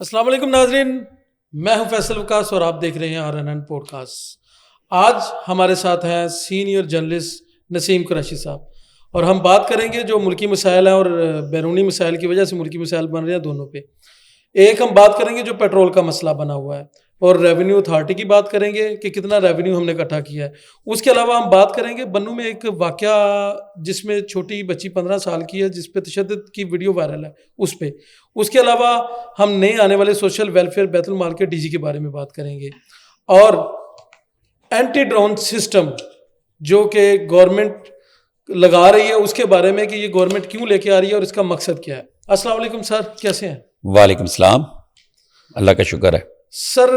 السلام علیکم ناظرین، میں ہوں فیصل وکاس اور آپ دیکھ رہے ہیں RNN پوڈ کاسٹ۔ آج ہمارے ساتھ ہیں سینئر جرنلسٹ نسیم قریشی صاحب، اور ہم بات کریں گے جو ملکی مسائل ہیں اور بیرونی مسائل کی وجہ سے ملکی مسائل بن رہے ہیں دونوں پہ۔ ایک ہم بات کریں گے جو پیٹرول کا مسئلہ بنا ہوا ہے، اور ریونیو اتھارٹی کی بات کریں گے کہ کتنا ریونیو ہم نے اکٹھا کیا ہے۔ اس کے علاوہ ہم بات کریں گے بنوں میں ایک واقعہ جس میں چھوٹی بچی 15 سال کی ہے جس پہ تشدد کی ویڈیو وائرل ہے اس پہ۔ اس کے علاوہ ہم نئے آنے والے سوشل ویلفیئر بیت المال کے DG کے بارے میں بات کریں گے، اور اینٹی ڈرون سسٹم جو کہ گورنمنٹ لگا رہی ہے اس کے بارے میں کہ یہ گورنمنٹ کیوں لے کے آ رہی ہے اور اس کا مقصد کیا ہے۔ السلام علیکم سر، کیسے ہیں؟ وعلیکم السلام، اللہ کا شکر ہے۔ سر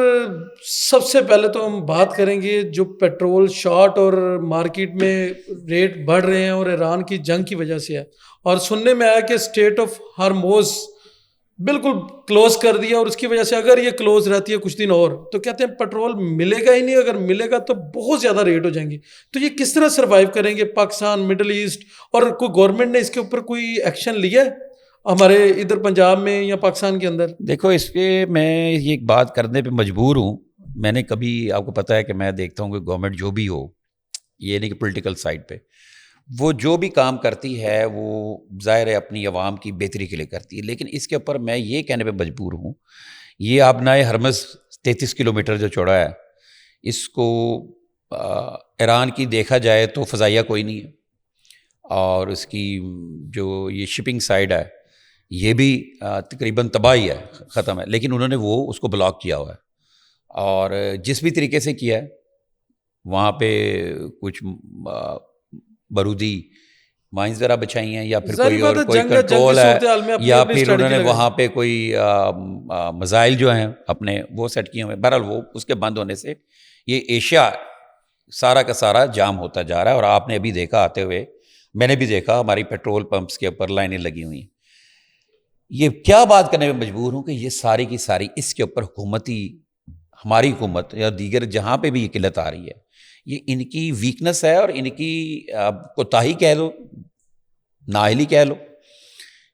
سب سے پہلے تو ہم بات کریں گے جو پیٹرول شارٹ اور مارکیٹ میں ریٹ بڑھ رہے ہیں اور ایران کی جنگ کی وجہ سے ہے، اور سننے میں آیا کہ اسٹیٹ آف ہارموز بالکل کلوز کر دیا، اور اس کی وجہ سے اگر یہ کلوز رہتی ہے کچھ دن اور تو کہتے ہیں پیٹرول ملے گا ہی نہیں، اگر ملے گا تو بہت زیادہ ریٹ ہو جائیں گے۔ تو یہ کس طرح سروائیو کریں گے پاکستان، مڈل ایسٹ، اور کوئی گورنمنٹ نے اس کے اوپر کوئی ایکشن لیا ہے ہمارے ادھر پنجاب میں یا پاکستان کے اندر؟ دیکھو، اس پہ میں یہ ایک بات کرنے پہ مجبور ہوں۔ میں نے کبھی، آپ کو پتہ ہے کہ میں دیکھتا ہوں کہ گورنمنٹ جو بھی ہو، یہ نہیں کہ پولیٹیکل سائڈ پہ وہ جو بھی کام کرتی ہے وہ ظاہر ہے اپنی عوام کی بہتری کے لیے کرتی ہے، لیکن اس کے اوپر میں یہ کہنے پہ مجبور ہوں، یہ آبنائے ہرمز 33 کلومیٹر جو چوڑا ہے، اس کو ایران کی دیکھا جائے تو فضائیہ کوئی نہیں ہے، اور اس کی جو یہ شپنگ سائڈ ہے یہ بھی تقریباً تباہی ہے، ختم ہے، لیکن انہوں نے وہ اس کو بلاک کیا ہوا ہے، اور جس بھی طریقے سے کیا ہے وہاں پہ کچھ بارودی مائنز ذرا بچائی ہیں، یا پھر کوئی اور کوئی کنٹرول ہے، یا پھر انہوں نے وہاں پہ کوئی میزائل جو ہیں اپنے وہ سیٹ کیے ہوئے ہیں۔ بہرحال وہ اس کے بند ہونے سے یہ ایشیا سارا کا سارا جام ہوتا جا رہا ہے، اور آپ نے ابھی دیکھا آتے ہوئے، میں نے بھی دیکھا ہماری پیٹرول پمپس کے اوپر لائنیں لگی ہوئی ہیں۔ یہ کیا بات کرنے میں مجبور ہوں کہ یہ ساری کی ساری اس کے اوپر حکومتی، ہماری حکومت یا دیگر جہاں پہ بھی یہ قلت آ رہی ہے، یہ ان کی ویکنس ہے، اور ان کی کوتاہی کہہ لو، نااہلی کہہ لو،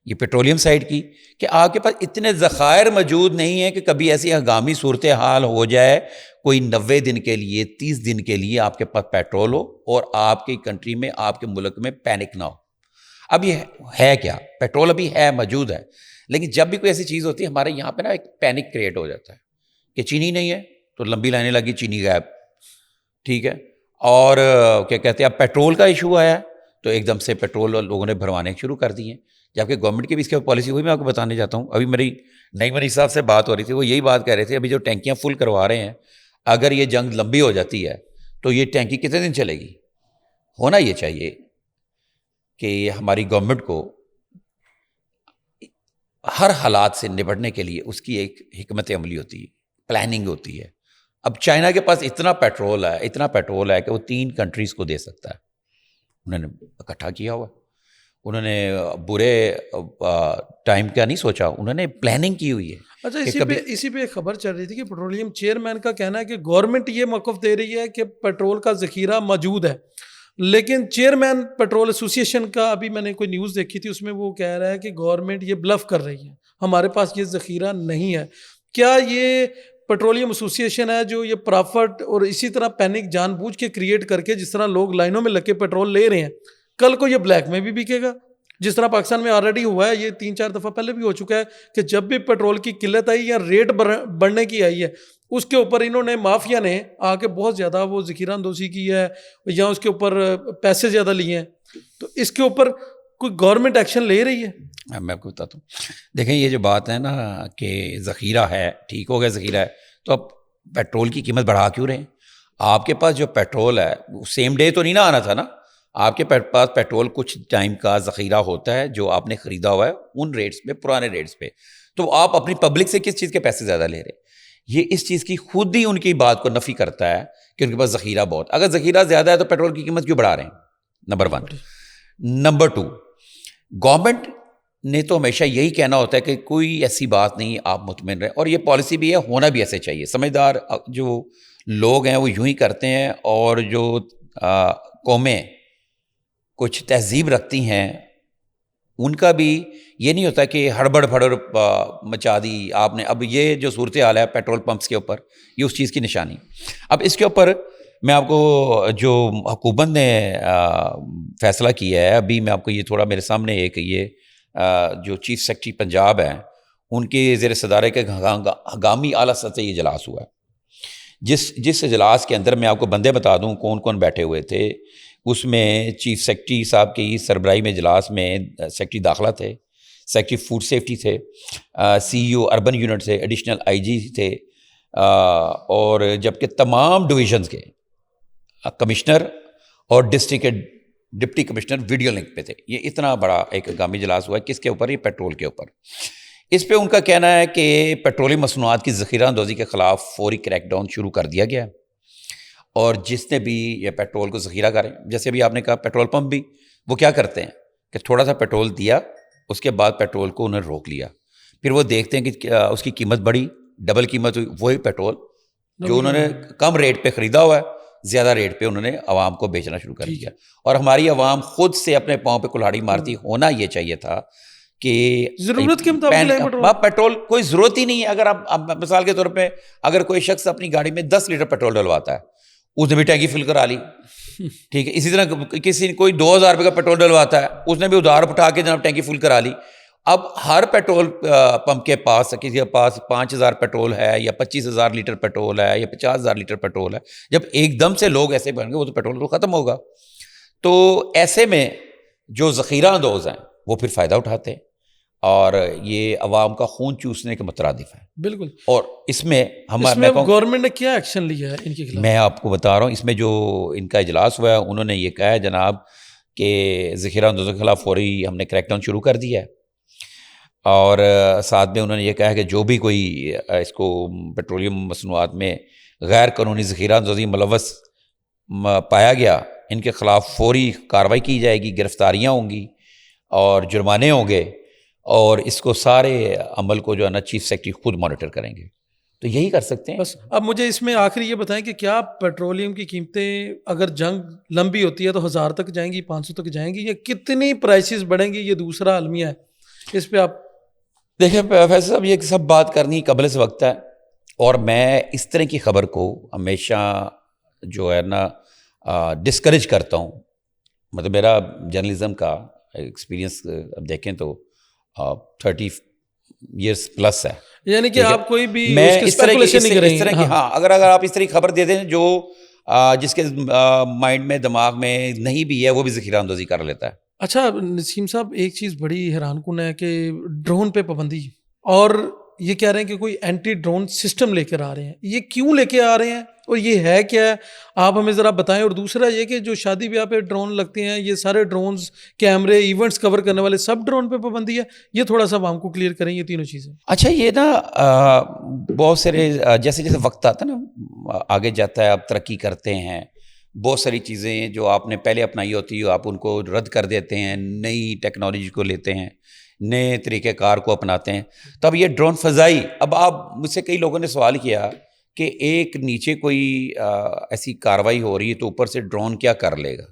یہ پیٹرولیم سائڈ کی، کہ آپ کے پاس اتنے ذخائر موجود نہیں ہیں کہ کبھی ایسی ہنگامی صورتحال ہو جائے، کوئی 90 دن کے لیے، 30 دن کے لیے آپ کے پاس پیٹرول ہو اور آپ کی کنٹری میں، آپ کے ملک میں پینک نہ ہو۔ اب یہ ہے کیا؟ پیٹرول ابھی ہے، موجود ہے، لیکن جب بھی کوئی ایسی چیز ہوتی ہے ہمارے یہاں پہ نا ایک پینک کریٹ ہو جاتا ہے کہ چینی نہیں ہے تو لمبی لائنیں لگی، چینی غائب، ٹھیک ہے، اور کیا کہتے ہیں اب پیٹرول کا ایشو آیا ہے تو ایک دم سے پیٹرول لوگوں نے بھروانے شروع کر دیے ہیں، جبکہ گورنمنٹ کی بھی اس کے پالیسی ہوئی، میں آپ کو بتانے جاتا ہوں۔ ابھی میری نئی منی صاحب سے بات ہو رہی تھی، وہ یہی بات کہہ رہے تھے ابھی جو ٹینکیاں فل کروا رہے ہیں، اگر یہ جنگ لمبی ہو جاتی ہے تو یہ ٹینکی کتنے دن چلے گی؟ ہونا یہ چاہیے کہ ہماری گورنمنٹ کو ہر حالات سے نپٹنے کے لیے اس کی ایک حکمت عملی ہوتی ہے، پلاننگ ہوتی ہے۔ اب چائنا کے پاس اتنا پیٹرول ہے کہ وہ 3 کنٹریز کو دے سکتا ہے، انہوں نے اکٹھا کیا ہوا، انہوں نے برے ٹائم کا نہیں سوچا، انہوں نے پلاننگ کی ہوئی ہے۔ اچھا، اسی پہ ایک خبر چل رہی تھی کہ پیٹرولیم چیئرمین کا کہنا ہے کہ گورنمنٹ یہ موقف دے رہی ہے کہ پیٹرول کا ذخیرہ موجود ہے، لیکن چیئرمین پیٹرول ایسوسی ایشن کا، ابھی میں نے کوئی نیوز دیکھی تھی، اس میں وہ کہہ رہا ہے کہ گورنمنٹ یہ بلف کر رہی ہے، ہمارے پاس یہ ذخیرہ نہیں ہے۔ کیا یہ پیٹرولیم ایسوسی ایشن ہے جو یہ پرافٹ اور اسی طرح پینک جان بوجھ کے کریٹ کر کے، جس طرح لوگ لائنوں میں لگ کے پیٹرول لے رہے ہیں، کل کو یہ بلیک میں بھی بکے گا؟ جس طرح پاکستان میں آلریڈی ہوا ہے، یہ 3-4 دفعہ پہلے بھی ہو چکا ہے کہ جب بھی پیٹرول کی قلت آئی یا ریٹ بڑھنے کی آئی ہے، اس کے اوپر انہوں نے، مافیا نے آ کے بہت زیادہ وہ ذخیرہ اندوزی کی ہے یا اس کے اوپر پیسے زیادہ لیے ہیں۔ تو اس کے اوپر کوئی گورنمنٹ ایکشن لے رہی ہے؟ میں آپ کو بتاتا ہوں، دیکھیں یہ جو بات ہے نا کہ ذخیرہ ہے، ٹھیک ہو گیا ذخیرہ ہے، تو اب پیٹرول کی قیمت بڑھا کیوں رہے ہیں؟ آپ کے پاس جو پیٹرول ہے سیم ڈے تو نہیں نا آنا تھا نا، آپ کے پاس پیٹرول کچھ ٹائم کا ذخیرہ ہوتا ہے جو آپ نے خریدا ہوا ہے ان ریٹس پہ، پرانے ریٹس پہ، تو آپ اپنی پبلک سے کس چیز کے پیسے زیادہ لے رہے ہیں؟ یہ اس چیز کی خود ہی ان کی بات کو نفی کرتا ہے کہ ان کے پاس ذخیرہ بہت، اگر ذخیرہ زیادہ ہے تو پیٹرول کی قیمت کیوں بڑھا رہے ہیں؟ نمبر 1۔ نمبر 2، گورنمنٹ نے تو ہمیشہ یہی کہنا ہوتا ہے کہ کوئی ایسی بات نہیں، آپ مطمئن رہیں، اور یہ پالیسی بھی ہے، ہونا بھی ایسے چاہیے۔ سمجھدار جو لوگ ہیں وہ یوں ہی کرتے ہیں، اور جو قومیں کچھ تہذیب رکھتی ہیں ان کا بھی یہ نہیں ہوتا کہ ہڑبڑ پھڑبڑ مچا دی آپ نے. اب یہ جو صورتحال ہے پیٹرول پمپس کے اوپر, یہ اس چیز کی نشانی. اب اس کے اوپر میں آپ کو جو حکومت نے فیصلہ کیا ہے, ابھی میں آپ کو یہ تھوڑا میرے سامنے ایک یہ جو چیف سیکرٹری پنجاب ہیں ان کے زیر صدارت کے ہنگامی اعلیٰ سطحی اجلاس ہوا ہے, جس اجلاس کے اندر میں آپ کو بندے بتا دوں کون کون بیٹھے ہوئے تھے. اس میں چیف سیکرٹری صاحب کی سربراہی میں اجلاس میں سیکرٹری داخلہ تھے, سیکرٹری فوڈ سیفٹی تھے, سی ای او اربن یونٹ تھے, ایڈیشنل آئی جی تھے, اور جبکہ تمام ڈویژنز کے کمشنر اور ڈسٹرکٹ کے ڈپٹی کمشنر ویڈیو لنک پہ تھے. یہ اتنا بڑا ایک ہنگامی اجلاس ہوا ہے. کس کے اوپر؟ یہ پیٹرول کے اوپر. اس پہ ان کا کہنا ہے کہ پیٹرولیم مصنوعات کی ذخیرہ اندوزی کے خلاف فوری کریک ڈاؤن شروع کر دیا گیا ہے, اور جس نے بھی یہ پیٹرول کو ذخیرہ کریں, جیسے ابھی آپ نے کہا پیٹرول پمپ بھی وہ کیا کرتے ہیں کہ تھوڑا سا پیٹرول دیا, اس کے بعد پیٹرول کو انہیں روک لیا, پھر وہ دیکھتے ہیں کہ اس کی قیمت بڑھی, ڈبل قیمت ہوئی, وہی پیٹرول جو انہوں نے کم ریٹ پہ خریدا ہوا ہے زیادہ ریٹ پہ انہوں نے عوام کو بیچنا شروع کر دیا. اور ہماری عوام خود سے اپنے پاؤں پہ کلہاڑی مارتی. ہونا یہ چاہیے تھا کہ ضرورت کے مطابق پیٹرول کوئی ضرورت ہی نہیں ہے. اگر آپ مثال کے طور پہ اگر کوئی شخص اپنی گاڑی میں 10 لیٹر پیٹرول ڈلواتا ہے, اس نے بھی ٹینکی فل کرا لی, ٹھیک ہے. اسی طرح کسی کوئی 2000 روپے کا پیٹرول ڈلواتا ہے, اس نے بھی ادھار اٹھا کے جناب ٹینکی فل کرا لی. اب ہر پیٹرول پمپ کے پاس کسی کے پاس 5000 پیٹرول ہے یا 25000 لیٹر پیٹرول ہے یا 50000 لیٹر پیٹرول ہے. جب ایک دم سے لوگ ایسے بن گئے وہ تو پیٹرول تو ختم ہوگا. تو ایسے میں جو ذخیرہ اندوز ہیں وہ پھر فائدہ اٹھاتے ہیں, اور یہ عوام کا خون چوسنے کے مترادف ہے. بالکل. اور اس میں گورنمنٹ نے کیا ایکشن لیا ہے ان کے خلاف؟ میں آپ کو بتا رہا ہوں, اس میں جو ان کا اجلاس ہوا ہے انہوں نے یہ کہا ہے جناب کہ ذخیرہ اندوزوں کے خلاف فوری ہم نے کریک ڈاؤن شروع کر دیا ہے, اور ساتھ میں انہوں نے یہ کہا ہے کہ جو بھی کوئی اس کو پیٹرولیم مصنوعات میں غیر قانونی ذخیرہ اندوزی ملوث پایا گیا ان کے خلاف فوری کارروائی کی جائے گی, گرفتاریاں ہوں گی اور جرمانے ہوں گے, اور اس کو سارے عمل کو جو ہے نا چیف سیکرٹری خود مانیٹر کریں گے. تو یہی کر سکتے ہیں. بس اب مجھے اس میں آخری یہ بتائیں کہ کیا پیٹرولیم کی قیمتیں اگر جنگ لمبی ہوتی ہے تو 1000 تک جائیں گی, 500 تک جائیں گی, یا کتنی پرائسز بڑھیں گی؟ یہ دوسرا المیہ ہے, اس پہ آپ دیکھیں فیصل صاحب, یہ سب بات کرنی قبل سے وقت ہے, اور میں اس طرح کی خبر کو ہمیشہ جو ہے نا ڈسکریج کرتا ہوں. مطلب میرا جرنلزم کا ایکسپیرینس اب دیکھیں تو 30 ایئرس پلس ہے, یعنی کہ آپ کوئی بھی اس طرح کی ہاں اگر آپ اس طرح کی خبر دے دیں جو جس کے مائنڈ میں دماغ میں نہیں بھی ہے وہ بھی ذخیرہ اندوزی کر لیتا ہے. اچھا نسیم صاحب, ایک چیز بڑی حیران کن ہے کہ ڈرون پہ پابندی, اور یہ کہہ رہے ہیں کہ کوئی اینٹی ڈرون سسٹم لے کر آ رہے ہیں. یہ کیوں لے کے آ رہے ہیں اور یہ ہے کیا ہے, آپ ہمیں ذرا بتائیں. اور دوسرا یہ کہ جو شادی بیاہ پہ ڈرون لگتے ہیں, یہ سارے ڈرونز, کیمرے, ایونٹس کور کرنے والے سب ڈرون پہ پابندی ہے, یہ تھوڑا سا عوام کو کلیئر کریں یہ تینوں چیزیں. اچھا یہ نا بہت سارے جیسے جیسے وقت آتا ہے نا آگے جاتا ہے, آپ ترقی کرتے ہیں, بہت ساری چیزیں جو آپ نے پہلے اپنائی ہوتی ہے آپ ان کو رد کر دیتے ہیں, نئی ٹیکنالوجی کو لیتے ہیں, نئے طریقہ کار کو اپناتے ہیں. تب یہ ڈرون فضائی, اب آپ مجھ سے کئی لوگوں نے سوال کیا کہ ایک نیچے کوئی ایسی کاروائی ہو رہی ہے تو اوپر سے ڈرون کیا کر لے گا.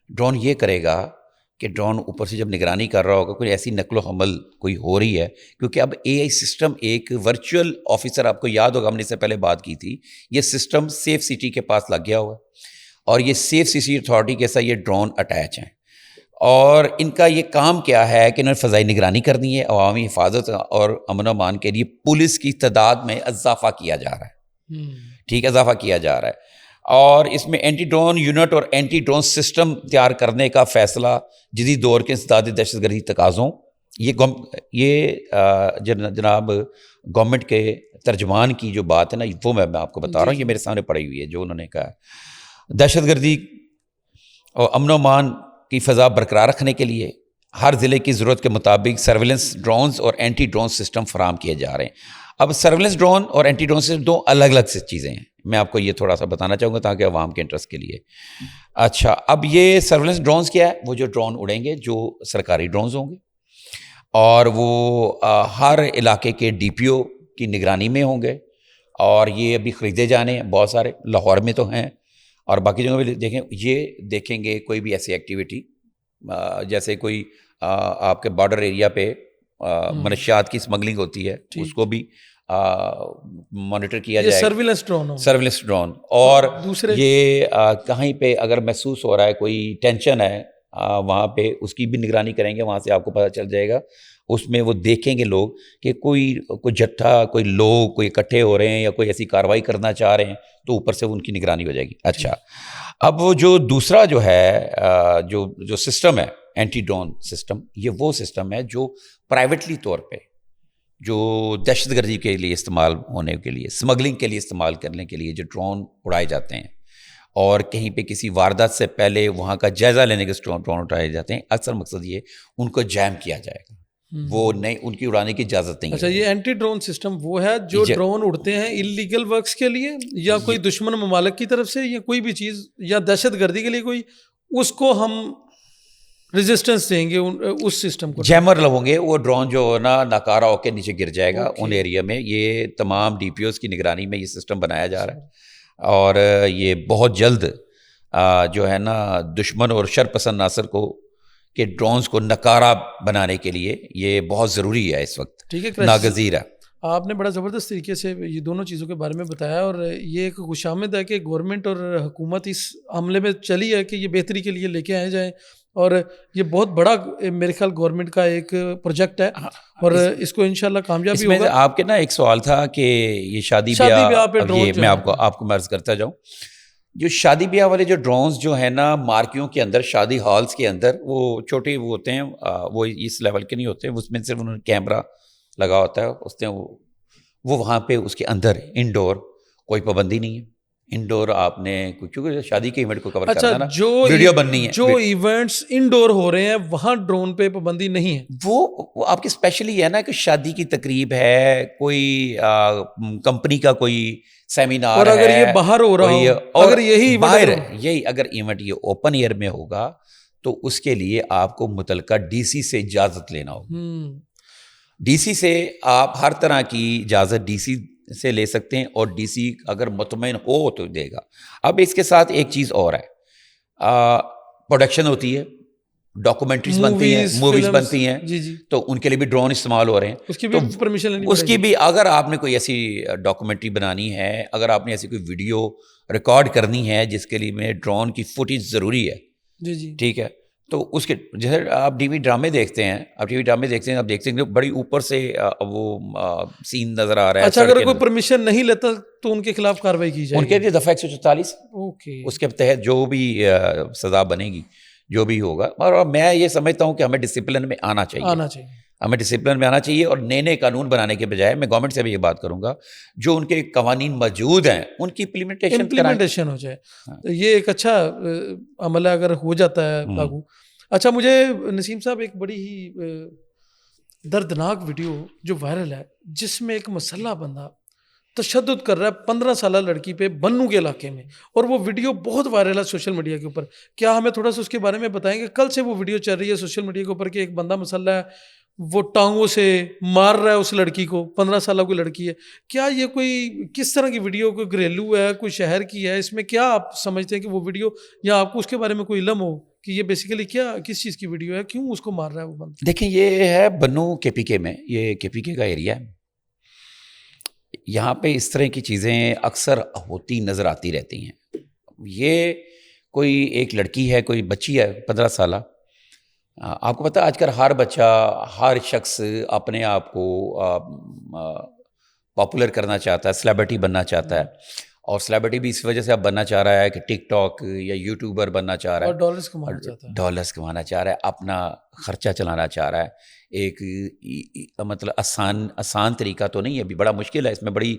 ڈرون یہ کرے گا کہ ڈرون اوپر سے جب نگرانی کر رہا ہوگا, کوئی ایسی نقل و حمل کوئی ہو رہی ہے, کیونکہ اب اے آئی سسٹم ایک ورچوئل آفیسر, آپ کو یاد ہوگا ہم نے اس سے پہلے بات کی تھی, یہ سسٹم سیف سٹی کے پاس لگ گیا ہوا ہے, اور یہ سیف سٹی اتھارٹی کے ساتھ یہ ڈرون اٹیچ ہیں, اور ان کا یہ کام کیا ہے کہ انہوں نے فضائی نگرانی کرنی ہے, عوامی حفاظت اور امن و امان کے لیے پولیس کی تعداد میں اضافہ کیا جا رہا ہے. ٹھیک ہے, اضافہ کیا جا رہا ہے, اور اس میں اینٹی ڈرون یونٹ اور اینٹی ڈرون سسٹم تیار کرنے کا فیصلہ جدید دور کے انسداد دہشت گردی تقاضوں, یہ جناب گورنمنٹ کے ترجمان کی جو بات ہے نا وہ میں آپ کو بتا رہا ہوں, یہ میرے سامنے پڑی ہوئی ہے جو انہوں نے کہا. دہشت گردی اور امن و امان کی فضا برقرار رکھنے کے لیے ہر ضلع کی ضرورت کے مطابق سرویلنس ڈرونز اور اینٹی ڈرون سسٹم فراہم کیے جا رہے ہیں. اب سرویلنس ڈرون اور اینٹی ڈرون سسٹم دو الگ الگ سے چیزیں ہیں, میں آپ کو یہ تھوڑا سا بتانا چاہوں گا تاکہ عوام کے انٹرسٹ کے لیے. اچھا, اب یہ سرویلنس ڈرونز کیا ہے, وہ جو ڈرون اڑیں گے جو سرکاری ڈرونز ہوں گے, اور وہ ہر علاقے کے ڈی پی او کی نگرانی میں ہوں گے, اور یہ ابھی خریدے جانے ہیں بہت سارے, لاہور میں تو ہیں اور باقی جگہوں پہ دیکھیں, یہ دیکھیں گے کوئی بھی ایسی ایکٹیویٹی جیسے کوئی آپ کے بارڈر ایریا پہ منشیات کی اسمگلنگ ہوتی ہے, اس کو بھی مانیٹر کیا جائے, سرویلنس ڈرون. اور دوسرے یہ کہیں پہ اگر محسوس ہو رہا ہے کوئی ٹینشن ہے وہاں پہ, اس کی بھی نگرانی کریں گے, وہاں سے آپ کو پتہ چل جائے گا. اس میں وہ دیکھیں گے لوگ کہ کوئی جتھا, کوئی لوگ کوئی اکٹھے ہو رہے ہیں یا کوئی ایسی کارروائی کرنا چاہ رہے ہیں, تو اوپر سے ان کی نگرانی ہو جائے گی. اچھا, اب وہ جو دوسرا جو ہے جو سسٹم ہے اینٹی ڈرون سسٹم, یہ وہ سسٹم ہے جو پرائیویٹلی طور پہ جو دہشت گردی کے لیے استعمال ہونے کے لیے, اسمگلنگ کے لیے استعمال کرنے کے لیے جو ڈرون اڑائے جاتے ہیں, اور کہیں پہ کسی واردات سے پہلے وہاں کا جائزہ لینے کے ڈرون اٹھائے جاتے ہیں, اکثر مقصد یہ ان کو جیم کیا جائے گا, وہ نہیں, ان کی اڑانے کی اجازت نہیں. اچھا, یہ اینٹی ڈرون سسٹم وہ ہے جو ڈرون اڑتے ہیں انلیگل ورکس کے لیے, یا کوئی دشمن ممالک کی طرف سے, یا کوئی بھی چیز, یا دہشت گردی کے لیے کوئی, اس کو ہم ریزسٹنس دیں گے اس سسٹم کو, جیمر لگیں گے, وہ ڈرون جو ہے نا ناکارہ ہو کے نیچے گر جائے گا ان ایریا میں. یہ تمام ڈی پی اوز کی نگرانی میں یہ سسٹم بنایا جا رہا ہے, اور یہ بہت جلد جو ہے نا دشمن اور شر پسند عناصر کو کہ ڈرونز کو ناکارہ بنانے کے لیے یہ بہت ضروری ہے اس وقت, ناگزیر ہے. آپ نے بڑا زبردست طریقے سے یہ دونوں چیزوں کے بارے میں بتایا, اور یہ ایک خوشامد ہے کہ گورنمنٹ اور حکومت اس عملے میں چلی ہے کہ یہ بہتری کے لیے لے کے آئے جائیں, اور یہ بہت بڑا میرے خیال گورنمنٹ کا ایک پروجیکٹ ہے, اور اس کو انشاءاللہ کامیابی ہوگا. آپ کے نا ایک سوال تھا کہ یہ شادی بیاہ پہ میں آپ کو عرض کرتا جاؤں, جو شادی بیاہ والے جو ڈرونز جو ہیں نا مارکیوں کے اندر, شادی ہالز کے اندر, وہ چھوٹے وہ ہوتے ہیں, وہ اس لیول کے نہیں ہوتے, اس میں صرف انہوں نے کیمرہ لگا ہوتا ہے, اس نے وہ وہاں پہ اس کے اندر انڈور کوئی پابندی نہیں ہے. انڈور آپ نے کیونکہ شادی کے ایونٹ کو کور کرنا ہے نا, ویڈیو بننی ہے, جو ایونٹس انڈور ہو رہے ہیں وہاں ڈرون پہ پابندی نہیں ہے. وہ آپ کی اسپیشلی ہے نا کہ شادی کی تقریب ہے, کوئی کمپنی کا کوئی سیمینار, اور اگر یہ باہر ہو رہا ہو, اگر یہی اگر ایونٹ یہ اوپن ایئر میں ہوگا تو اس کے لیے آپ کو متعلقہ ڈی سی سے اجازت لینا ہوگا. ڈی سی سے آپ ہر طرح کی اجازت ڈی سی سے لے سکتے ہیں, اور ڈی سی اگر مطمئن ہو تو دے گا. اب اس کے ساتھ ایک چیز اور ہے, پروڈکشن ہوتی ہے, ڈاکومنٹریز بنتی ہیں, موویز بنتی ہیں, تو ان کے لیے بھی ڈرون استعمال ہو رہے ہیں, اس کی بھی پرمیشن لینی, اس کی بھی. اگر آپ نے کوئی ایسی ڈاکومنٹری بنانی ہے, اگر آپ نے ایسی کوئی ویڈیو ریکارڈ کرنی ہے جس کے لیے میں ڈرون کی فوٹیج ضروری ہے, ٹھیک ہے, تو اس کے جیسے آپ ٹی وی ڈرامے دیکھتے ہیں, آپ دیکھتے ہیں بڑی اوپر سے وہ سین نظر آ رہا ہے. اچھا, اگر کوئی پرمیشن نہیں لیتا تو ان کے خلاف کارروائی کی جائے گی. ان کے لیے دفعہ 144 اس کے تحت جو بھی سزا بنے گی, جو بھی ہوگا. اور میں یہ سمجھتا ہوں کہ ہمیں ڈسپلن میں آنا چاہیے, ہمیں ڈسپلن میں آنا چاہیے, اور نئے قانون بنانے کے بجائے میں گورنمنٹ سے بھی یہ بات کروں گا جو ان کے قوانین موجود ہیں ان کی امپلیمنٹیشن ہو جائے. یہ ایک اچھا عمل ہے اگر ہو جاتا ہے لاگو. اچھا, مجھے نسیم صاحب ایک بڑی ہی دردناک ویڈیو جو وائرل ہے, جس میں ایک مسلح بندہ تشدد کر رہا ہے 15 سالہ لڑکی پہ بنو کے علاقے میں, اور وہ ویڈیو بہت وائرل ہے سوشل میڈیا کے اوپر. کیا ہمیں تھوڑا سا اس کے بارے میں بتائیں گے؟ کل سے وہ ویڈیو چل رہی ہے سوشل میڈیا کے اوپر کہ ایک بندہ مسلح ہے, وہ ٹانگوں سے مار رہا ہے اس لڑکی کو, 15 سالہ کوئی لڑکی ہے. کیا یہ کوئی کس طرح کی ویڈیو, کوئی گھریلو ہے, کوئی شہر کی ہے, اس میں کیا آپ سمجھتے ہیں کہ وہ ویڈیو, یا آپ کو اس کے بارے میں کوئی علم ہو کہ یہ بیسیکلی کیا کس چیز کی ویڈیو ہے, کیوں اس کو مار رہا ہے وہ بندہ؟ دیکھیں, یہ ہے بنو کے پی کے میں, یہ کے پی کے کا ایریا ہے. یہاں پہ اس طرح کی چیزیں اکثر ہوتی نظر آتی رہتی ہیں. یہ کوئی ایک لڑکی ہے, کوئی بچی ہے 15 سالہ. آپ کو پتہ ہے آج کل ہر بچہ, ہر شخص اپنے آپ کو پاپولر کرنا چاہتا ہے, سیلیبریٹی بننا چاہتا ہے, اور سیلیبریٹی بھی اس وجہ سے اب بننا چاہ رہا ہے کہ ٹک ٹاک یا یوٹیوبر بننا چاہ رہا ہے, اور ڈالرز کمانا چاہ رہا ہے, اپنا خرچہ چلانا چاہ رہا ہے. ایک مطلب آسان طریقہ تو نہیں ہے, ابھی بڑا مشکل ہے اس میں. بڑی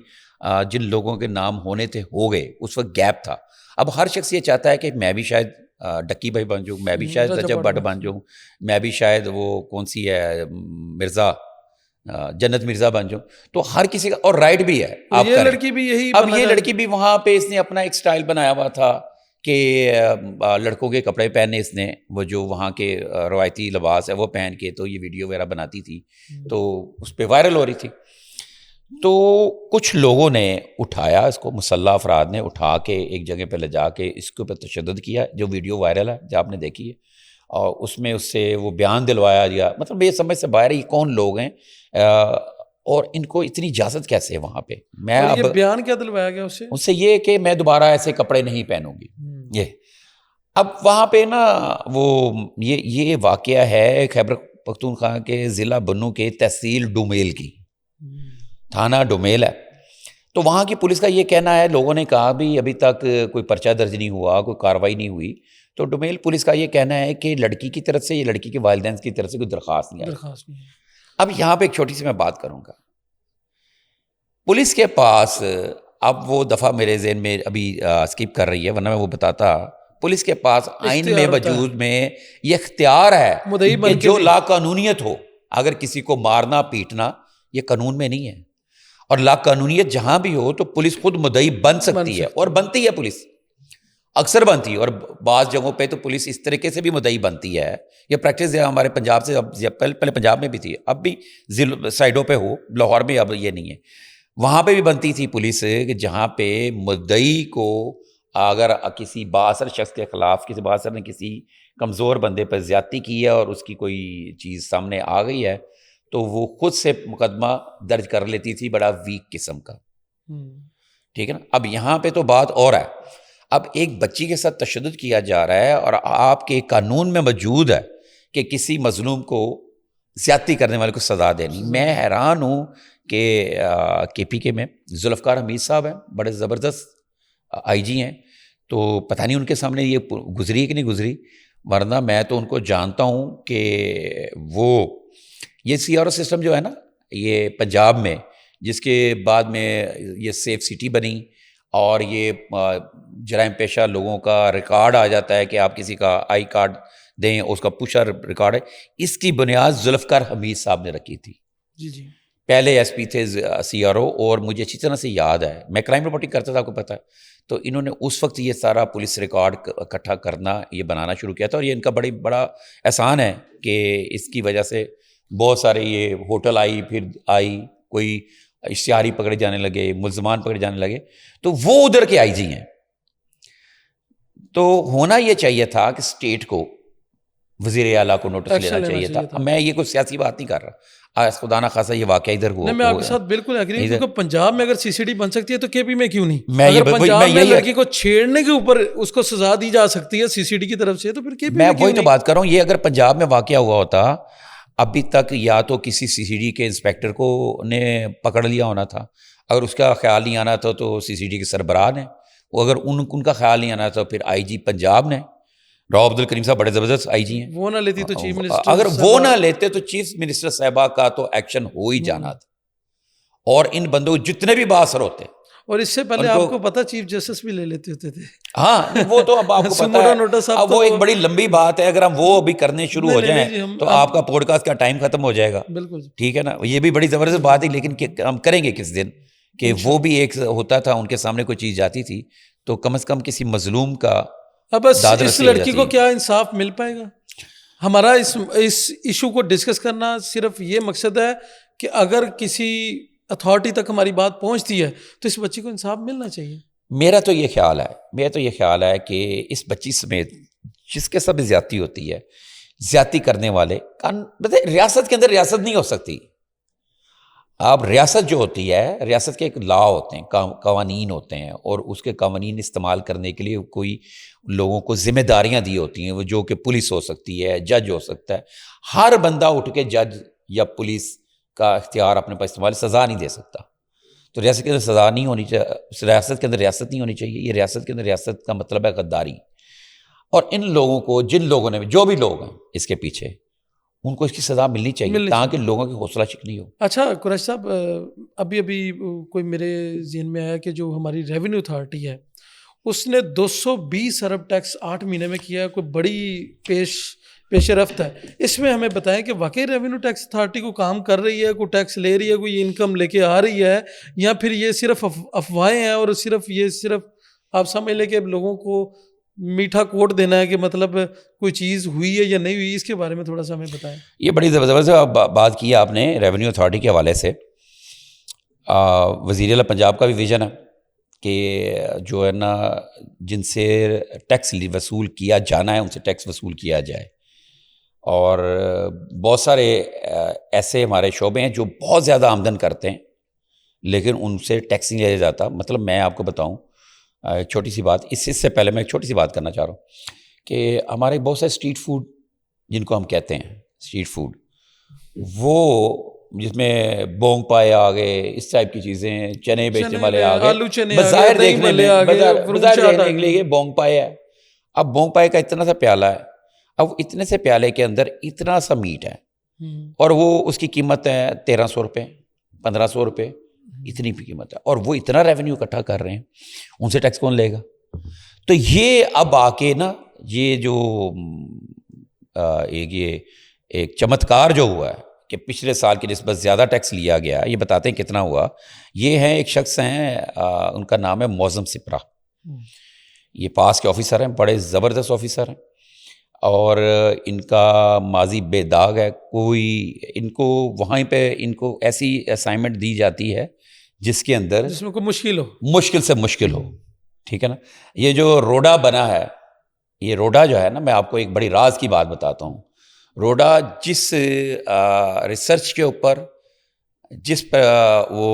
جن لوگوں کے نام ہونے تھے ہو گئے, اس وقت گیپ تھا. اب ہر شخص یہ چاہتا ہے کہ میں بھی شاید ڈکی بھائی بن جاؤں, میں بھی شاید رجب بٹ بن جاؤں, میں بھی شاید وہ کون سی ہے مرزا, جنت مرزا بن جاؤں. تو ہر کسی کا, اور رائٹ بھی ہے آپ کا. لڑکی بھی یہی, اب یہ لڑکی بھی وہاں پہ اس نے اپنا ایک سٹائل بنایا ہوا تھا کہ لڑکوں کے کپڑے پہنے اس نے, وہ جو وہاں کے روایتی لباس ہے وہ پہن کے, تو یہ ویڈیو وغیرہ بناتی تھی, تو اس پہ وائرل ہو رہی تھی. تو کچھ لوگوں نے اٹھایا اس کو, مسلح افراد نے اٹھا کے ایک جگہ پہ لے جا کے اس کے اوپر تشدد کیا, جو ویڈیو وائرل ہے جو آپ نے دیکھی ہے. اور اس میں اس سے وہ بیان دلوایا گیا. مطلب یہ سمجھ سے باہر ہے یہ کون لوگ ہیں اور ان کو اتنی اجازت کیسے ہے وہاں پہ. میں اور اب یہ بیان کیا دلوایا گیا اس سے یہ کہ میں دوبارہ ایسے کپڑے نہیں پہنوں گی. یہ اب وہاں پہ نا وہ یہ واقعہ ہے خیبر پختونخوا کے ضلع بنوں کے تحصیل ڈومیل کی, تھانہ ڈومیل ہے. تو وہاں کی پولیس کا یہ کہنا ہے, لوگوں نے کہا بھی ابھی تک کوئی پرچہ درج نہیں ہوا, کوئی کارروائی نہیں ہوئی. تو ڈومیل پولیس کا یہ کہنا ہے کہ لڑکی کی طرف سے یا لڑکی کے والدین کی طرف سے کوئی درخواست نہیں آئی. اب یہاں پہ ایک چھوٹی سی میں بات کروں گا. پولیس کے پاس اب وہ دفعہ میرے ذہن میں ابھی اسکپ کر رہی ہے ورنہ میں وہ بتاتا, پولیس کے پاس آئین میں وجود میں یہ اختیار ہے کہ جو لا قانونیت ہو, اگر کسی کو مارنا پیٹنا یہ قانون میں نہیں ہے, اور لا قانونیت جہاں بھی ہو تو پولیس خود مدعی بن سکتی ہے, اور بنتی ہے پولیس, اکثر بنتی ہے. اور بعض جگہوں پہ تو پولیس اس طریقے سے بھی مدعی بنتی ہے. یہ پریکٹس ہے ہمارے پنجاب سے, اب پہلے پنجاب میں بھی تھی, اب بھی سائڈوں پہ ہو, لاہور میں اب یہ نہیں ہے. وہاں پہ بھی بنتی تھی پولیس کہ جہاں پہ مدعی کو اگر کسی بااثر شخص کے خلاف کسی بااثر نے کسی کمزور بندے پر زیادتی کی ہے اور اس کی کوئی چیز سامنے آ گئی ہے تو وہ خود سے مقدمہ درج کر لیتی تھی, بڑا ویک قسم کا. ٹھیک ہے نا. اب یہاں پہ تو بات اور ہے, اب ایک بچی کے ساتھ تشدد کیا جا رہا ہے اور آپ کے قانون میں موجود ہے کہ کسی مظلوم کو زیادتی کرنے والے کو سزا دینی. میں حیران ہوں کہ پی کے میں ذوالفقار حمید صاحب ہیں, بڑے زبردست آئی جی ہیں, تو پتہ نہیں ان کے سامنے یہ گزری کہ نہیں گزری, ورنہ میں تو ان کو جانتا ہوں کہ وہ یہ سی آر او سسٹم جو ہے نا یہ پنجاب میں, جس کے بعد میں یہ سیف سٹی بنی اور یہ جرائم پیشہ لوگوں کا ریکارڈ آ جاتا ہے کہ آپ کسی کا آئی کارڈ دیں, اس کا پشا ریکارڈ ہے, اس کی بنیاد ذوالفقار حمید صاحب نے رکھی تھی. جی پہلے ایس پی تھے سی آر او, اور مجھے اچھی طرح سے یاد ہے, میں کرائم رپورٹنگ کرتا تھا, آپ کو پتہ ہے. تو انہوں نے اس وقت یہ سارا پولیس ریکارڈ اکٹھا کرنا, یہ بنانا شروع کیا تھا, اور یہ ان کا بڑا احسان ہے کہ اس کی وجہ سے بہت سارے یہ ہوٹل آئی, پھر آئی کوئی اشتہاری پکڑے جانے لگے, ملزمان پکڑے جانے لگے, تو وہ ادھر کے آئی جی ہیں. تو ہونا یہ چاہیے تھا کہ اسٹیٹ کو وزیر اعلیٰ کو نوٹس لینا چاہیے تھا. میں یہ کوئی سیاسی بات نہیں کر رہا, خدا نہ خاصا یہ واقعہ ادھر ہوا. میں آپ کے ساتھ بالکل ایگری ہوں, کیونکہ پنجاب میں اگر سی سی ڈی بن سکتی ہے تو کے پی میں کیوں نہیں؟ اگر پنجاب میں لڑکی کو چھیڑنے کے اوپر اس کو سزا دی جا سکتی ہے سی سی ڈی کی طرف سے, تو پھر کے پی میں وہی تو بات کر رہا ہوں. یہ اگر پنجاب میں واقعہ ہوا ہوتا ابھی تک یا تو کسی سی سی ڈی کے انسپیکٹر کو نے پکڑ لیا ہونا تھا, اگر اس کا خیال نہیں آنا تھا تو سی سی ڈی کے سربراہ نے, وہ اگر ان کا خیال نہیں آنا تھا پھر آئی جی پنجاب نے, راؤ عبد الکریم صاحب بڑے زبردست آئی جی ہیں, وہ نہ لیتی تو چیف منسٹر, اگر وہ نہ لیتے تو چیف منسٹر صاحبہ کا تو ایکشن ہو ہی جانا تھا, اور ان بندوں جتنے بھی بااثر ہوتے. اور اس سے پہلے آپ کو پتا چیف جسٹس بھی لے لیتے ہوتے تھے. ہاں وہ تو اب آپ کو پتا ہے, اب وہ ایک بڑی لمبی بات ہے, اگر ہم وہ ابھی کرنے شروع ہو جائیں تو آپ کا پوڈ کاسٹ کا ٹائم ختم ہو جائے گا. بالکل ٹھیک ہے نا, یہ بھی بڑی زبردست بات ہے, لیکن ہم کریں گے کس دن کہ وہ بھی ایک ہوتا تھا, ان کے سامنے کوئی چیز جاتی تھی تو کم از کم کسی مظلوم کا اب اس لڑکی کو کیا انصاف مل پائے گا؟ ہمارا اس ایشو کو ڈسکس کرنا صرف یہ مقصد ہے کہ اگر کسی اتھارٹی تک ہماری بات پہنچتی ہے تو اس بچی کو انصاف ملنا چاہیے. میرا تو یہ خیال ہے کہ اس بچی سمیت جس کے ساتھ زیادتی ہوتی ہے, زیادتی کرنے والے ریاست کے اندر ریاست نہیں ہو سکتی. اب ریاست جو ہوتی ہے, ریاست کے ایک لا ہوتے ہیں, قوانین ہوتے ہیں, اور اس کے قوانین استعمال کرنے کے لیے کوئی لوگوں کو ذمہ داریاں دی ہوتی ہیں, وہ جو کہ پولیس ہو سکتی ہے, جج ہو سکتا ہے. ہر بندہ اٹھ کے جج یا پولیس کا اختیار اپنے پاس استعمال سزا نہیں دے سکتا. تو ریاست کے اندر سزا نہیں ہونی چاہیے, ریاست کے اندر ریاست نہیں ہونی چاہیے. یہ ریاست کے اندر ریاست کا مطلب ہے غداری. اور ان لوگوں کو, جن لوگوں نے, جو بھی لوگ ہیں اس کے پیچھے, ان کو اس کی سزا ملنی چاہیے تاکہ لوگوں کی حوصلہ شکنی ہو. اچھا قریشی صاحب, ابھی کوئی میرے ذہن میں آیا کہ جو ہماری ریونیو اتھارٹی ہے اس نے 220 ارب ٹیکس 8 مہینے میں کیا ہے, کوئی بڑی پیش رفت ہے. اس میں ہمیں بتائیں کہ واقعی ریونیو ٹیکس اتھارٹی کو کام کر رہی ہے, کوئی ٹیکس لے رہی ہے, کوئی انکم لے کے آ رہی ہے, یا پھر یہ صرف افواہیں ہیں اور صرف آپ سمجھ لیں کہ لوگوں کو میٹھا کوٹ دینا ہے کہ مطلب کوئی چیز ہوئی ہے یا نہیں ہوئی. اس کے بارے میں تھوڑا سا ہمیں بتائیں. یہ بڑی زبردست بات کی آپ نے ریونیو اتھارٹی کے حوالے سے. وزیر اعلیٰ پنجاب کا بھی ویژن ہے کہ جو ہے نا, جن سے ٹیکس وصول کیا جانا ہے ان سے ٹیکس وصول کیا جائے. اور بہت سارے ایسے ہمارے شعبے ہیں جو بہت زیادہ آمدن کرتے ہیں لیکن ان سے ٹیکس نہیں لیا جاتا. مطلب میں آپ کو بتاؤں ایک چھوٹی سی بات, اس سے پہلے میں ایک چھوٹی سی بات کرنا چاہ رہا ہوں کہ ہمارے بہت سارے اسٹریٹ فوڈ جن کو ہم کہتے ہیں اسٹریٹ فوڈ, وہ جس میں بونگ پائے آ گئے, اس ٹائپ کی چیزیں, چنے بیچنے والے آ گئے, بظاہر دیکھنے میں بظاہر دیکھنے کے لیے بونگ پائے ہے. اب بونگ پائے کا اتنا سا پیالہ ہے, اب اتنے سے پیالے کے اندر اتنا سا میٹ ہے اور وہ اس کی قیمت ہے 1300 روپے 1500 روپے, اتنی بھی قیمت ہے, اور وہ اتنا ریونیو اکٹھا کر رہے ہیں, ان سے ٹیکس کون لے گا؟ تو یہ اب آ کے نا یہ جو ایک چمتکار جو ہوا ہے کہ پچھلے سال کی نسبت زیادہ ٹیکس لیا گیا, یہ بتاتے ہیں کتنا ہوا. یہ ہیں ایک شخص ہیں, ان کا نام ہے موزم سپرا. یہ پاس کے آفیسر ہیں, بڑے زبردست آفیسر ہیں, اور ان کا ماضی بے داغ ہے. کوئی ان کو وہاں پہ ان کو ایسی اسائنمنٹ دی جاتی ہے جس کے اندر جس میں کوئی مشکل ہو, مشکل سے مشکل ہو, ٹھیک ہے نا. یہ جو روڈا بنا ہے, یہ روڈا جو ہے نا, میں آپ کو ایک بڑی راز کی بات بتاتا ہوں. روڈا جس ریسرچ کے اوپر, جس وہ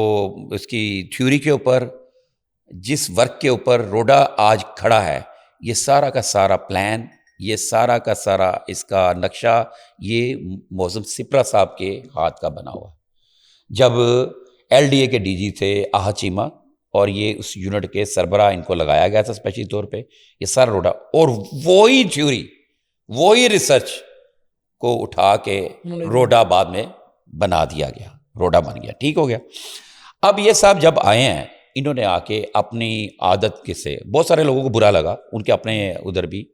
اس کی تھیوری کے اوپر, جس ورک کے اوپر روڈا آج کھڑا ہے, یہ سارا کا سارا پلان, یہ سارا کا سارا اس کا نقشہ یہ موزم سپرا صاحب کے ہاتھ کا بنا ہوا. جب ایل ڈی اے کے ڈی جی تھے آہا چیمہ, اور یہ اس یونٹ کے سربراہ ان کو لگایا گیا تھا اسپیشلی طور پہ, یہ سارا روڈا, اور وہی تھیوری وہی ریسرچ کو اٹھا کے روڈا بعد میں بنا دیا گیا, روڈا بن گیا, ٹھیک ہو گیا. اب یہ صاحب جب آئے ہیں, انہوں نے آ کے اپنی عادت کے سے, بہت سارے لوگوں کو برا لگا ان کے اپنے ادھر بھی,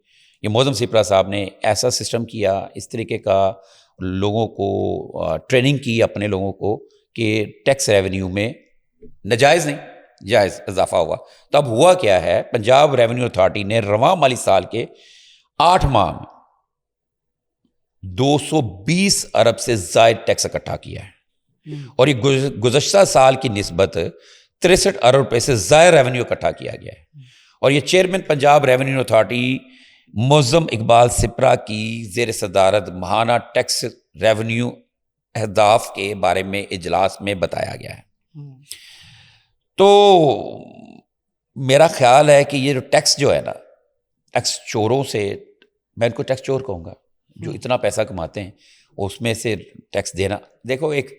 یہ موزم سپرا صاحب نے ایسا سسٹم کیا, اس طریقے کا لوگوں کو ٹریننگ کی اپنے لوگوں کو کہ ٹیکس ریونیو میں ناجائز نہیں جائز اضافہ ہوا. تو اب ہوا کیا ہے, پنجاب ریونیو اتھارٹی نے رواں مالی سال کے 8 ماہ میں 220 ارب سے زائد ٹیکس اکٹھا کیا ہے, اور یہ گزشتہ سال کی نسبت 63 ارب روپے سے زائد ریونیو اکٹھا کیا گیا ہے. اور یہ chairman Punjab revenue authority Moazzam Iqbal Supra کی زیر صدارت ماہانہ ٹیکس ریونیو اہداف کے بارے میں اجلاس میں بتایا گیا ہے. تو میرا خیال ہے کہ یہ جو ٹیکس جو ہے نا, ٹیکس چوروں سے, میں ان کو ٹیکس چور کہوں گا, جو اتنا پیسہ کماتے ہیں اس میں سے ٹیکس دینا. دیکھو ایک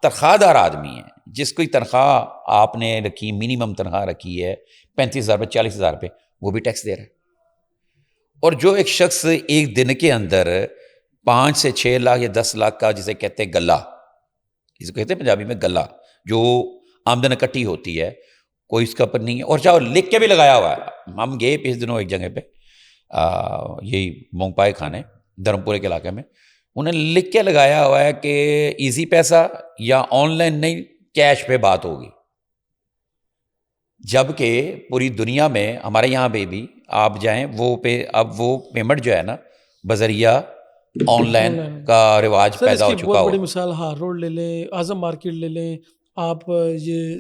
تنخواہ دار آدمی ہے, جس کوئی تنخواہ آپ نے رکھی, منیمم تنخواہ رکھی ہے 35,000 روپے 40,000 روپے, وہ بھی ٹیکس دے رہا ہے. اور جو ایک شخص ایک دن کے اندر 5 سے 6 لاکھ یا 10 لاکھ کا, جسے کہتے ہیں گلہ, جسے کہتے ہیں پنجابی میں گلہ, جو آمدن اکٹھی ہوتی ہے, کوئی اس کا پر نہیں ہے. اور چاہو لکھ کے بھی لگایا ہوا ہے. ہم گئے اس دنوں ایک جگہ پہ, یہی مونگ پائے کھانے دھرمپورے کے علاقے میں, انہیں لکھ کے لگایا ہوا ہے کہ ایزی پیسہ یا آن لائن نہیں, کیش پہ بات ہوگی. جبکہ پوری دنیا میں, ہمارے یہاں پہ بھی آپ جائیں وہ پہ, اب وہ پیمنٹ جو ہے نا بذریعہ آن لائن کا رواج پیدا ہو چکا ہو. بڑی مثال ہار روڈ لے لیں, اعظم مارکیٹ لے لیں آپ, یہ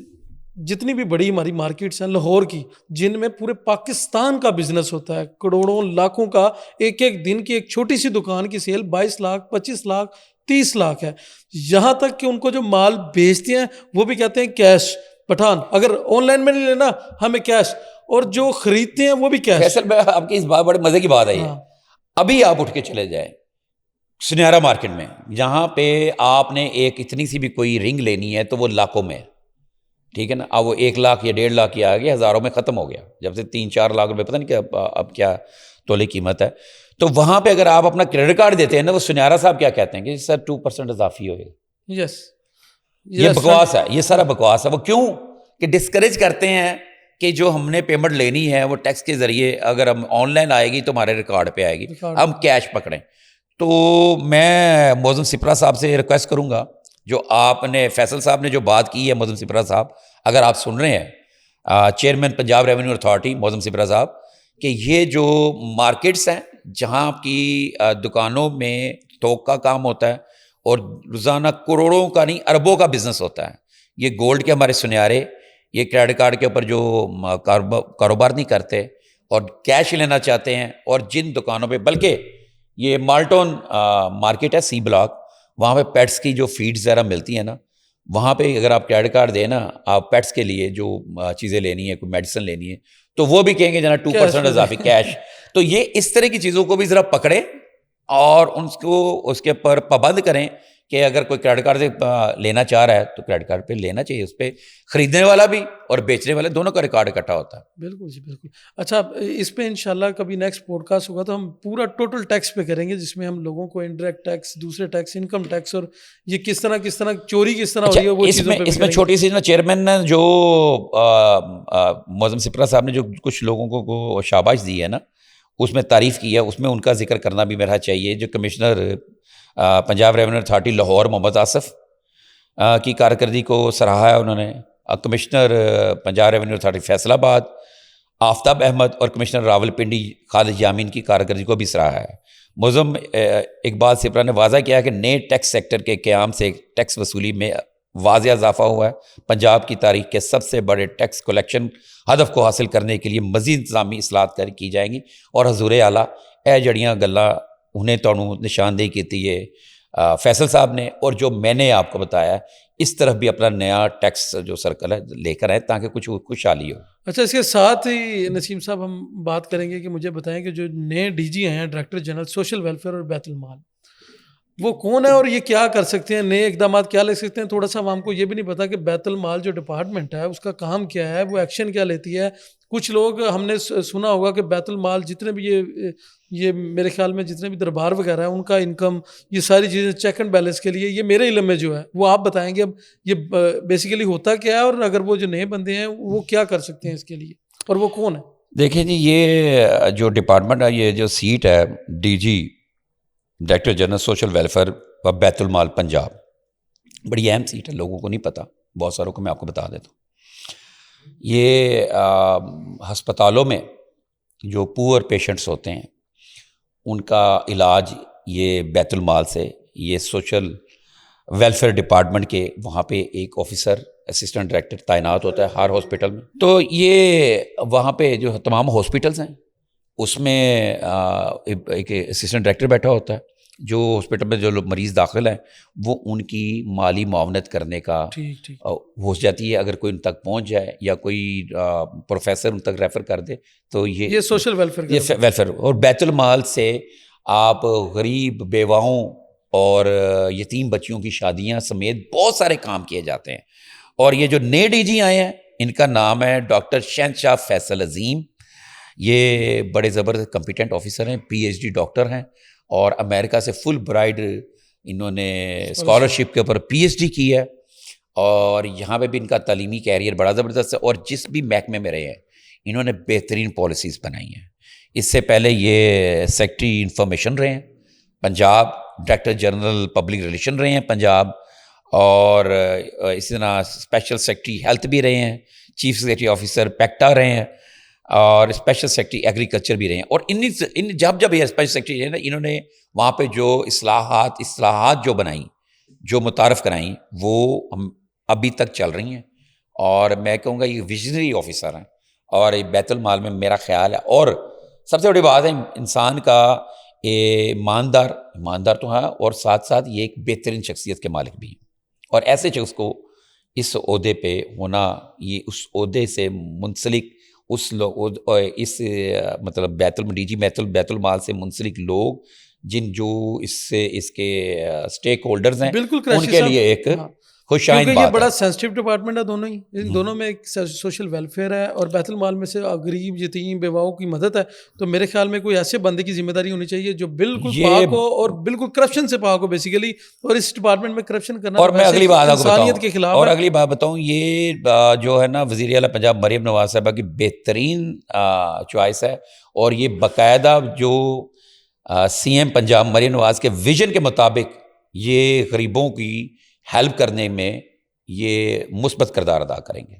جتنی بھی بڑی ہماری مارکیٹس ہیں لاہور کی, جن میں پورے پاکستان کا بزنس ہوتا ہے, کروڑوں لاکھوں کا, ایک ایک دن کی ایک چھوٹی سی دکان کی سیل 22 لاکھ 25 لاکھ 30 لاکھ ہے. یہاں تک کہ ان کو جو مال بیچتے ہیں وہ بھی کہتے ہیں کیش پٹھان, اگر آن لائن میں نہیں لینا ہمیں کیش, اور جو خریدتے ہیں وہ بھی کیش. فیصل میں آپ کی اس بات بڑے مزے کی بات ہے یہ, ابھی آپ اٹھ کے چلے جائیں سنیارا مارکیٹ میں, جہاں پہ آپ نے ایک اتنی سی بھی کوئی رنگ لینی ہے تو وہ لاکھوں میں, ٹھیک ہے نا. اب وہ 1 لاکھ یا 1.5 لاکھ کی آ گیا, ہزاروں میں ختم ہو گیا, جب سے 3-4 لاکھ روپے, پتہ نہیں کہ اب کیا تولے قیمت ہے. تو وہاں پہ اگر آپ اپنا کریڈٹ کارڈ دیتے ہیں نا, وہ سنیارا صاحب کیا کہتے ہیں کہ سر 2% اضافی ہوئے. یس, یہ بکواس ہے, یہ سارا بکواس ہے. وہ کیوں کہ ڈسکریج کرتے ہیں کہ جو ہم نے پیمنٹ لینی ہے وہ ٹیکس کے ذریعے, اگر ہم آن لائن آئے گی تو ہمارے ریکارڈ پہ آئے گی, ہم کیش پکڑیں. تو میں موزم سپرا صاحب سے ریکویسٹ کروں گا, جو آپ نے فیصل صاحب نے جو بات کی ہے, موزم سپرا صاحب اگر آپ سن رہے ہیں, چیئرمین پنجاب ریونیو اتھارٹی موزم سپرا صاحب, کہ یہ جو مارکیٹس ہیں جہاں کی دکانوں میں تھوک کا کام ہوتا ہے اور روزانہ کروڑوں کا نہیں اربوں کا بزنس ہوتا ہے, یہ گولڈ کے ہمارے سنیارے, یہ کریڈٹ کارڈ کے اوپر جو کاروبار نہیں کرتے اور کیش لینا چاہتے ہیں, اور جن دکانوں پہ, بلکہ یہ مالٹون مارکیٹ ہے سی بلاک, وہاں پہ پیٹس کی جو فیڈز ذرا ملتی ہیں نا, وہاں پہ اگر آپ کریڈٹ کارڈ دیں نا, آپ پیٹس کے لیے جو چیزیں لینی ہے, کوئی میڈیسن لینی ہے, تو وہ بھی کہیں گے جناب 2% اضافی کیش. تو یہ اس طرح کی چیزوں کو بھی ذرا پکڑیں اور ان کو اس کے اوپر پابند کریں کہ اگر کوئی کریڈٹ کارڈ سے لینا چاہ رہا ہے تو کریڈٹ کارڈ پہ لینا چاہیے. اس پہ خریدنے والا بھی اور بیچنے والے دونوں کا ریکارڈ اکٹھا ہوتا ہے. بالکل جی بالکل. اچھا اس پہ انشاءاللہ کبھی نیکسٹ پوڈ کاسٹ ہوگا تو ہم پورا ٹوٹل ٹیکس پہ کریں گے, جس میں ہم لوگوں کو انڈائریکٹ ٹیکس, دوسرے ٹیکس, انکم ٹیکس, اور یہ کس طرح چوری کس طرح ہو رہی ہے وہ چیزوں پہ. اس میں چھوٹی سی نا چیئرمین نے جو معظم سپرا صاحب نے جو کچھ لوگوں کو شاباش دی ہے نا, اس میں تعریف کی ہے, اس میں ان کا ذکر کرنا بھی میرا چاہیے. جو commissioner Punjab revenue authority Lahore Muhammad Asif کی کارکردگی کو سراہا ہے انہوں نے. Commissioner Punjab revenue authority Faisalabad Aftab Ahmad اور کمشنر راول پنڈی خالد یامین کی کارکردگی کو بھی سراہا ہے. معظم اقبال سپرا نے واضح کیا کہ نئے ٹیکس سیکٹر کے قیام سے ٹیکس وصولی میں واضح اضافہ ہوا ہے. پنجاب کی تاریخ کے سب سے بڑے ٹیکس کلیکشن ہدف کو حاصل کرنے کے لیے مزید انتظامی اصلاحات کی جائیں گی. اور حضور اعلیٰ اے جڑیاں گلاں انہیں تانوں نشاندہی کی ہے فیصل صاحب نے, اور جو میں نے آپ کو بتایا اس طرف بھی اپنا نیا ٹیکس جو سرکل ہے لے کر آئے تاکہ کچھ خوشحالی ہو. اچھا اس کے ساتھ ہی نسیم صاحب ہم بات کریں گے کہ مجھے بتائیں کہ جو نئے ڈی جی ہیں, ڈائریکٹر جنرل سوشل ویلفیئر اور بیت المال, وہ کون ہے اور یہ کیا کر سکتے ہیں, نئے اقدامات کیا لے سکتے ہیں. تھوڑا سا عوام کو یہ بھی نہیں پتا کہ بیت المال جو ڈپارٹمنٹ ہے اس کا کام کیا ہے, وہ ایکشن کیا لیتی ہے. کچھ لوگ ہم نے سنا ہوگا کہ بیت المال جتنے بھی یہ میرے خیال میں جتنے بھی دربار وغیرہ ہیں ان کا انکم, یہ ساری چیزیں چیک اینڈ بیلنس کے لیے, یہ میرے علم میں جو ہے وہ آپ بتائیں گے اب یہ بیسیکلی ہوتا کیا ہے, اور اگر وہ جو نئے بندے ہیں وہ کیا کر سکتے ہیں اس کے لیے, اور وہ کون ہے. دیکھیں جی, یہ جو ڈپارٹمنٹ ہے, یہ جو سیٹ ہے D G director general social welfare و بیت المال پنجاب, بڑی اہم سیٹ ہے, لوگوں کو نہیں پتہ, بہت ساروں کو میں آپ کو بتا دیتا ہوں. یہ ہسپتالوں میں جو پور پیشنٹس ہوتے ہیں ان کا علاج یہ بیت المال سے, یہ سوشل ویلفیئر ڈپارٹمنٹ کے وہاں پہ ایک آفیسر اسسٹنٹ ڈائریکٹر تعینات ہوتا ہے ہر ہاسپٹل میں. تو یہ وہاں پہ جو تمام ہاسپٹلس ہیں اس میں ایک اسسٹنٹ ڈائریکٹر بیٹھا ہوتا ہے, جو ہاسپٹل میں جو مریض داخل ہیں وہ ان کی مالی معاونت کرنے کا ہو جاتی ہے. اگر کوئی ان تک پہنچ جائے یا کوئی پروفیسر ان تک ریفر کر دے تو یہ سوشل ویلفیئر. اور بیت المال سے آپ غریب بیواؤں اور یتیم بچیوں کی شادیاں سمیت بہت سارے کام کیے جاتے ہیں. اور یہ جو نئے ڈی جی آئے ہیں ان کا نام ہے ڈاکٹر شہنشاہ فیصل عظیم. یہ بڑے زبردست کمپیٹنٹ آفیسر ہیں, پی ایچ ڈی ڈاکٹر ہیں, اور امریکہ سے فل برائڈ انہوں نے اسکالرشپ کے اوپر پی ایچ ڈی کی ہے, اور یہاں پہ بھی ان کا تعلیمی کیریئر بڑا زبردست ہے. اور جس بھی محکمے میں رہے ہیں انہوں نے بہترین پالیسیز بنائی ہیں. اس سے پہلے یہ سیکٹری انفارمیشن رہے ہیں Punjab, director general public relation رہے ہیں پنجاب, اور اسی طرح اسپیشل سیکٹری ہیلتھ بھی رہے ہیں, چیف سیکرٹری آفیسر پیکٹا رہے ہیں, اور اسپیشل سیکرٹری ایگریکلچر بھی رہے ہیں. اور ان جب یہ اسپیشل سیکرٹری رہے نا, انہوں نے وہاں پہ جو اصلاحات جو بنائیں, جو متعارف کرائیں, وہ ابھی تک چل رہی ہیں. اور میں کہوں گا یہ ویژنری آفیسر ہیں, اور بیت المال میں میرا خیال ہے. اور سب سے بڑی بات ہے انسان کا ایماندار تو ہے, اور ساتھ ساتھ یہ ایک بہترین شخصیت کے مالک بھی ہیں. اور ایسے شخص کو اس عہدے پہ ہونا, یہ اس عہدے سے منسلک اس مطلب بیت المال سے منسلک لوگ جو اس کے اسٹیک ہولڈرز ہیں, ان کے لیے ایک خوش آئند بات ہے. یہ بڑا سینسٹیو ڈپارٹمنٹ ہے دونوں ہی, ان دونوں میں ایک سوشل ویلفیئر ہے اور بیت المال میں سے غریب یتیم بیواؤں کی مدد ہے. تو میرے خیال میں کوئی ایسے بندے کی ذمہ داری ہونی چاہیے جو بالکل پاک ہو اور بالکل کرپشن سے پاک ہو بیسیکلی. اور اس ڈپارٹمنٹ میں کرپشن کرنا اور میں اگلی بات انسانیت کے خلاف. اور اگلی بات بتاؤں, یہ جو ہے نا وزیر اعلیٰ پنجاب مریم نواز صاحبہ کی بہترین چوائس ہے. اور یہ باقاعدہ جو سی ایم پنجاب مریم نواز کے ویژن کے مطابق یہ غریبوں کی ہیلپ کرنے میں یہ مثبت کردار ادا کریں گے.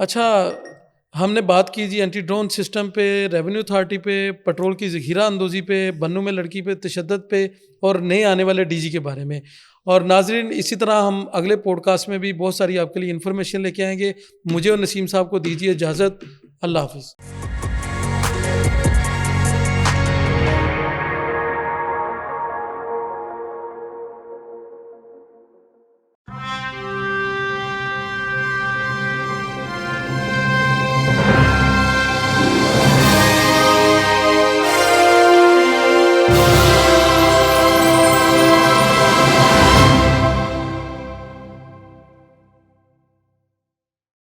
اچھا ہم نے بات کی جی اینٹی ڈرون سسٹم پہ, ریونیو اتھارٹی پہ, پیٹرول کی ذخیرہ اندوزی پہ, بنوں میں لڑکی پہ تشدد پہ, اور نئے آنے والے ڈی جی کے بارے میں. اور ناظرین اسی طرح ہم اگلے پوڈ کاسٹ میں بھی بہت ساری آپ کے لیے انفارمیشن لے کے آئیں گے. مجھے اور نسیم صاحب کو دیجیے اجازت. اللہ حافظ.